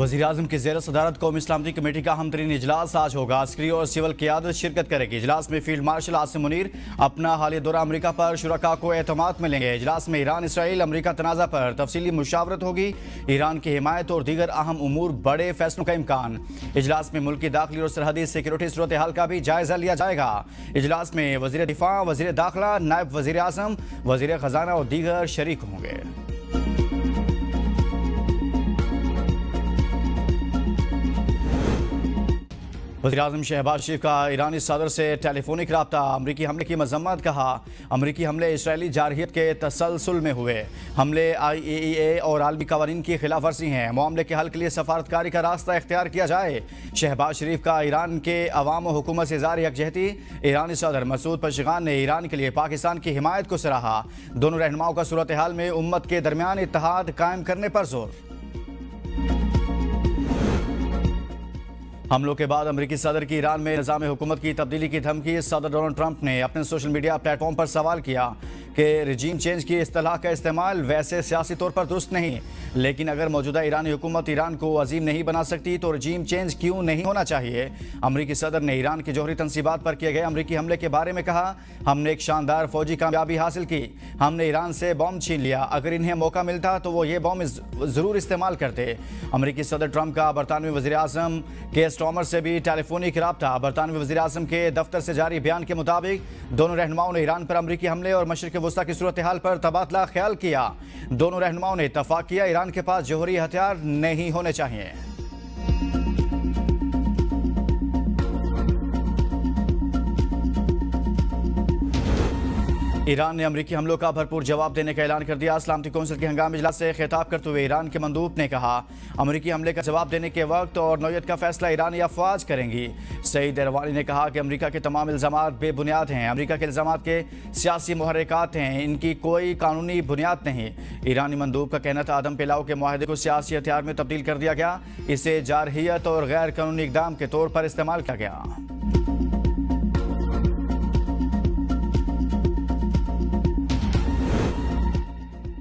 वज़ीर-ए-आज़म की ज़ेर सदारत कौमी सलामती कमेटी का अहम तरीन इजलास आज होगा। अस्करी और सिविल क़ियादत शिरकत करेगी। इजलास में फील्ड मार्शल आसिम मुनीर अपना हालिया दौरा अमरीका पर शुरका को एतमाद मिलेंगे। इजलास में ईरान इसराइल अमरीका तनाज़ा पर तफसीली मुशावरत होगी। ईरान की हिमायत और दीगर अहम उमूर बड़े फैसलों का इम्कान। इजलास में मुल्क की दाखिली और सरहदी सिक्योरिटी सूरत हाल का भी जायजा लिया जाएगा। इजलास में वज़ीर दिफा, वज़ीर दाखिला, नायब वज़ीर-ए-आज़म, वज़ीर ख़जाना और दीगर शरीक होंगे। वज़ीर-ए-आज़म शहबाज शरीफ का ईरानी सदर से टेलीफोनिक रब्ता। अमरीकी हमले की मजम्मत। कहा अमरीकी हमले इसराइली जारहियत के तसलसल में हुए। हमले IAEA और आलमी कवानीन की खिलाफ वर्जी हैं। मामले के हल के लिए सफारतकारी का रास्ता इख्तियार किया जाए। शहबाज शरीफ का ईरान के अवाम और हुकूमत से इज़हार यकजहती। ईरानी सदर मसूद पशगान ने ईरान के लिए पाकिस्तान की हिमायत को सराहा। दोनों रहनुमाओं का सूरत हाल में उम्मत के दरमियान इत्तेहाद कायम करने पर जोर। हमलों के बाद अमरीकी सदर की ईरान में निज़ाम हुकूमत की तब्दीली की धमकी। सदर डोनाल्ड ट्रंप ने अपने सोशल मीडिया प्लेटफॉर्म पर सवाल किया कि रजीम चेंज की इस्तिलाह का इस्तेमाल वैसे सियासी तौर पर दुरुस्त नहीं, लेकिन अगर मौजूदा ईरानी हुकूमत ईरान को अजीम नहीं बना सकती तो रजीम चेंज क्यों नहीं होना चाहिए। अमरीकी सदर ने ईरान की जौहरी तनसीबात पर किए गए अमरीकी हमले के बारे में कहा, हमने एक शानदार फौजी कामयाबी हासिल की। हमने ईरान से बॉम्ब छीन लिया। अगर इन्हें मौका मिलता तो वो ये बॉम्ब ज़रूर इस्तेमाल करते। अमरीकी सदर ट्रंप का बरतानवी वज़ीर-ए-आज़म के स्टॉमर से भी टेलीफोनिक रब्ता। बरतानवी वज़ीर-ए-आज़म के दफ्तर से जारी बयान के मुताबिक दोनों रहनुमाओं ने ईरान पर अमरीकी हमले और मशरिक़ वुस्ता की सूरत हाल पर तबादला ख्याल किया। दोनों रहनुमाओं ने इत्तफाक किया ईरान के पास जौहरी हथियार नहीं होने चाहिए। ईरान ने अमरीकी हमलों का भरपूर जवाब देने का ऐलान कर दिया। सलामती कौंसिल के हंगामी इजलास से खिताब करते हुए ईरान के मंदूब ने कहा, अमरीकी हमले का जवाब देने के वक्त और नौयत का फैसला ईरानी अफवाज करेंगी। सईद एरवानी ने कहा कि अमरीका के तमाम इल्ज़ामात बेबुनियाद हैं। अमरीका के इल्ज़ामात के सियासी मुहर्रिकात हैं, इनकी कोई कानूनी बुनियाद नहीं। ईरानी मंदूब का कहना था आदम पिलाओ के मुआहदे को सियासी हथियार में तब्दील कर दिया गया। इसे जारहियत और गैर कानूनी इक़दाम के तौर पर इस्तेमाल किया गया।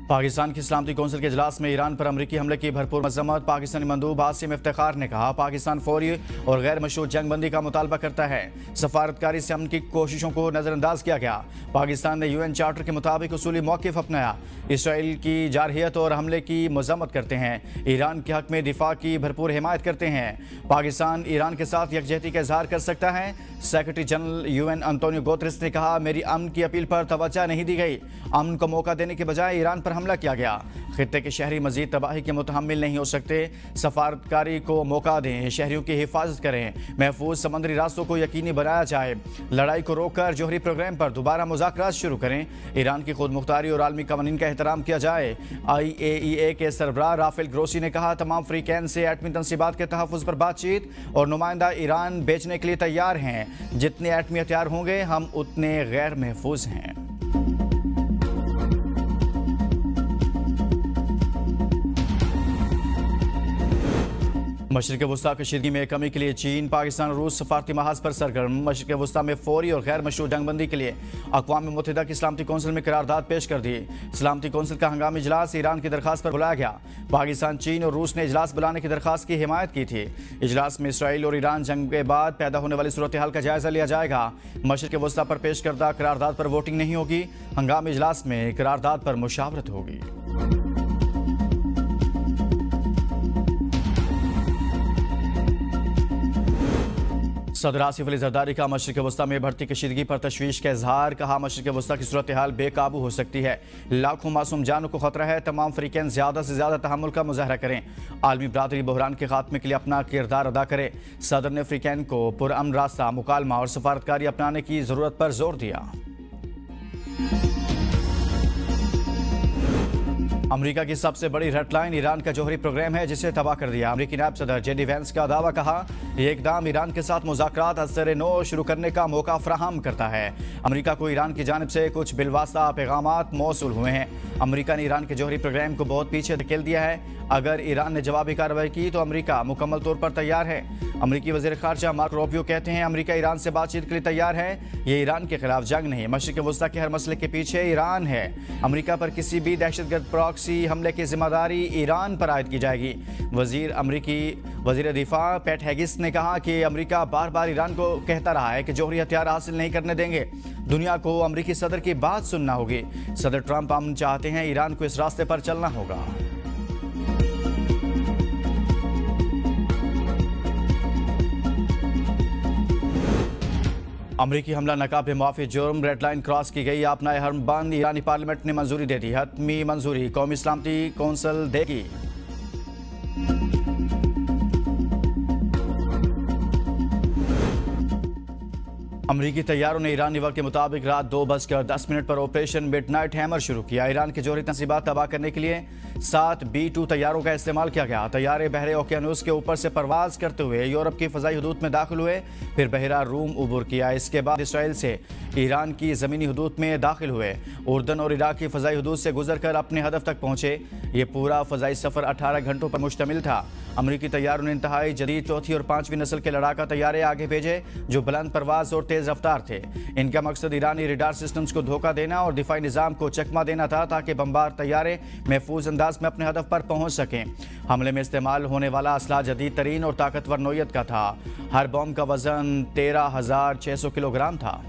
पाकिस्तान की सलामती कौंसिल के इजलास में ईरान पर अमरीकी हमले की भरपूर मजम्मत। पाकिस्तानी मंदूब आसिम इफ्तिखार ने कहा, पाकिस्तान फौरी और गैर मशरूत जंगबंदी का मुतालबा करता है। सफारतकारी से अमन की कोशिशों को नज़रअंदाज किया गया। पाकिस्तान ने UN चार्टर के मुताबिक उसूली मौक़िफ़ अपनाया। इसराइल की जारहियत और हमले की मजम्मत करते हैं। ईरान के हक में दिफा की भरपूर हिमायत करते हैं। पाकिस्तान ईरान के साथ यकजहती का इजहार कर सकता है। Secretary general UN Antonio Guterres ने कहा, मेरी अमन की अपील पर तवज्जो नहीं दी गई। अमन को मौका देने के बजाय ईरान पर हमला किया गया। खित्ते के शहरी मजीद तबाही के मुतहम्मिल नहीं हो सकते। सफारतकारी को मौका दें, शहरियों की हिफाजत करें, महफूज समंदरी रास्तों को यकीनी बनाया जाए। लड़ाई को रोककर जौहरी प्रोग्राम पर दोबारा मुज़ाकरात शुरू करें। ईरान की खुद मुख्तारी और आलमी कवानीन का एहतराम किया जाए। IAEA के सरबराह राफेल ग्रोसी ने कहा, तमाम फ्रीकैन से एटमी तनसीबात के तहफ़्फ़ुज़ पर बातचीत और नुमाइंदा ईरान बेचने के लिए तैयार हैं। जितने एटमी हथियार होंगे हम उतने गैर महफूज हैं। मशरिक़ वुस्ता कशीदगी में कमी के लिए चीन, पाकिस्तान और रूस सफारती महाज पर सरगर्म। मशरिक़ वुस्ता में फौरी और गैर मशरूत जंगबंदी के लिए अक़वाम मुत्तहिदा की सलामती कौंसिल में करारदाद पेश कर दी। सलामती कौंसिल का हंगामी इजलास ईरान की दरखास्त पर बुलाया गया। पाकिस्तान, चीन और रूस ने इजलास बुलाने की दरखास्त की हिमायत की थी। इजलास में इसराइल और ईरान जंग के बाद पैदा होने वाली सूरत हाल का जायजा लिया जाएगा। मशरिक़ वुस्ता पर पेश करदा करारदाद पर वोटिंग नहीं होगी। हंगामी इजलास में करारदाद पर मुशावरत होगी। सदर आसिफ अली जरदारी का मशरिक़ वुस्ता में बढ़ती कशीदगी पर तशवीश का इजहार। कहा, मशरिक़ वुस्ता की सूरत हाल बेकाबू हो सकती है। लाखों मासूम जानों को खतरा है। तमाम फ्रीकैन ज़्यादा से ज़्यादा तहम्मुल का मुजाहरा करें। आलमी बरादरी बहरान के खात्मे के लिए अपना किरदार अदा करे। सदर ने फ्रीकैन को पुरअमन रास्ता, मुकालमा और सफारतकारी अपनाने की ज़रूरत पर जोर दिया। अमेरिका की सबसे बड़ी रेडलाइन ईरान का जौहरी प्रोग्राम है, जिसे तबाह कर दिया। अमेरिकी नायब सदर JD वैंस का दावा। कहा, यह इकदाम ईरान के साथ मुज़ाकरात असर नो शुरू करने का मौका फराहम करता है। अमेरिका को ईरान की जानिब से कुछ बिलवास्ता पैगामात मौसूल हुए हैं। अमेरिका ने ईरान के जौहरी प्रोग्राम को बहुत पीछे धकेल दिया है। अगर ईरान ने जवाबी कार्रवाई की तो अमेरिका मुकम्मल तौर पर तैयार है। अमेरिकी वज़ीर ख़ारजा मार्को रूबियो कहते हैं अमेरिका ईरान से बातचीत के लिए तैयार है। ये ईरान के खिलाफ जंग नहीं, मशरिक़ वस्ता के हर मसले के पीछे ईरान है। अमेरिका पर किसी भी दहशतगर्द प्रॉक्सी हमले की जिम्मेदारी ईरान पर आयद की जाएगी। अमेरिकी वज़ीर दिफा पैट हेगिस ने कहा कि अमेरिका बार बार ईरान को कहता रहा है कि जौहरी हथियार हासिल नहीं करने देंगे। दुनिया को अमेरिकी सदर की बात सुनना होगी। सदर ट्रंप अमन चाहते हैं, ईरान को इस रास्ते पर चलना होगा। अमरीकी हमला नकाब माफी जुर्म, रेड लाइन क्रॉस की गई, अपना हरम बंद। ईरानी पार्लियामेंट ने मंजूरी दे दी, हतमी मंजूरी कौमी सलामती कौंसिल देगी। अमरीकी तैयारों ने ईरानी वक्त के मुताबिक रात 2:10 पर ऑपरेशन मिडनाइट हैमर शुरू किया। ईरान के जौहरी तंसीबात तबाह करने के लिए 7 B-2 तैयारों का इस्तेमाल किया गया। तैयारे बहरे ओकियानूस के ऊपर से परवाज करते हुए यूरोप की फ़ज़ाई हदूद में दाखिल हुए, फिर बहरा रूम उबूर किया। इसके बाद इसराइल से ईरान की ज़मीनी हदूद में दाखिल हुए, उर्दन और इराक की फ़ज़ाई हदूद से गुजर कर अपने हदफ तक पहुँचे। ये पूरा फ़ज़ाई सफ़र 18 घंटों पर मुश्तमिल था। अमरीकी तैयारों ने इंतहाई जदीद चौथी और 5वीं नस्ल के लड़ाका तैयारे आगे भेजे जो बुलंद परवाज और तेज़ रफ्तार थे। इनका मकसद ईरानी रडार सिस्टम्स को धोखा देना और दिफाई निज़ाम को चकमा देना था ताकि बमबार तैयारे महफूज अंदाज में अपने हदफ पर पहुंच सकें। हमले में इस्तेमाल होने वाला असला जदीद तरीन और ताकतवर नौयत का था। हर बम का वजन 13,600 किलोग्राम था।